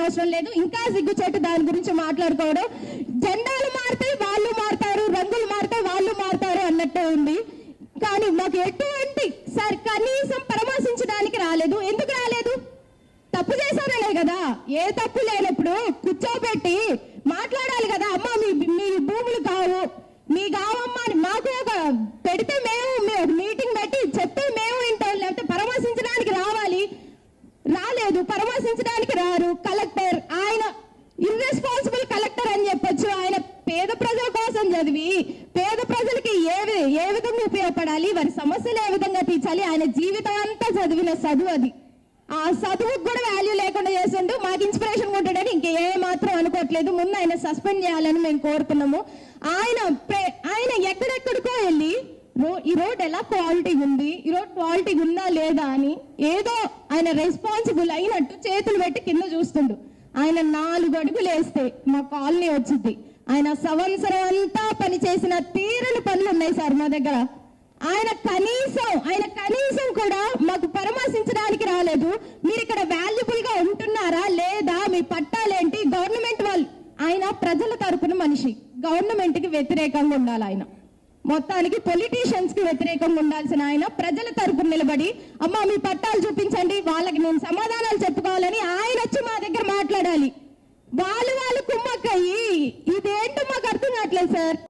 అవసరం లేదు. ఇంకా సిగ్గుచేటు దాని గురించి మాట్లాడుకోవడం. జెండాలు మారితే వాళ్ళు మారుతారు, రంగులు మారితే వాళ్ళు మారుతారు అన్నట్టే ఉంది. కానీ మాకు ఎటువంటి సార్ కనీసం పరామర్శించడానికి రాలేదు. ఎందుకు రాలేదు? తప్పు చేశారనే కదా. ఏ తప్పు లేనప్పుడు కూర్చోబెట్టి మాట్లాడాలి కదా. అమ్మ మీ భూములు కావు, మీ కావమ్మా అని మాకు ఒక పెడితే మేము మీటింగ్ పెట్టి చెప్తే మేము వింటాం. లేకపోతే పరామర్శించడానికి రావాలి. రాలేదు, పరామర్శించడానికి రారు. కలెక్టర్ ఆయన ఇర్రెస్పాన్సిబుల్ కలెక్టర్ అని చెప్పొచ్చు. ఆయన పేద ప్రజల కోసం చదివి పేద ప్రజలకి ఏ విధంగా ఉపయోగపడాలి, వారి సమస్యలు ఏ విధంగా తీర్చాలి, ఆయన జీవితం అంతా చదివిన చదువు అది. ఆ చదువుకు కూడా వాల్యూ లేకుండా చేస్తుంటూ మాకు ఇన్స్పిరేషన్ ఉంటాడని ఇంకే మాత్రం అనుకోవట్లేదు. ముందు ఆయన సస్పెండ్ చేయాలని మేము కోరుతున్నాము. ఆయన ఎక్కడెక్కడికో వెళ్ళి ఈ రోడ్ ఎలా క్వాలిటీ ఉంది, ఈ రోడ్ క్వాలిటీ ఉందా లేదా అని ఏదో ఆయన రెస్పాన్సిబుల్ అయినట్టు చేతులు పెట్టి కింద చూస్తుండు. ఆయన 4 అడుగులు వేస్తే మా కాలనీ వచ్చింది. ఆయన సంవత్సరం అంతా పనిచేసిన తీరని పనులు ఉన్నాయి సార్ మా దగ్గర. ఆయన కనీసం కూడా మాకు పరామర్శించడానికి రాలేదు. మీరు ఇక్కడ వాల్యుబుల్ గా ఉంటున్నారా లేదా, మీ పట్టాలేంటి, గవర్నమెంట్ వాళ్ళు. ఆయన ప్రజల తరపున మనిషి, గవర్నమెంట్ కి వ్యతిరేకంగా ఉండాలి. ఆయన మొత్తానికి పొలిటీషియన్స్ కి వ్యతిరేకంగా ఉండాల్సిన ఆయన ప్రజల తరపున నిలబడి అమ్మ మీ పట్టాలు చూపించండి, వాళ్ళకి నేను సమాధానాలు చెప్పుకోవాలని ఆయన వచ్చి మా దగ్గర మాట్లాడాలి. వాళ్ళు కుమ్మక్కయ్యి ఇదేంటో మాకు అర్థం కావట్లేదు సార్.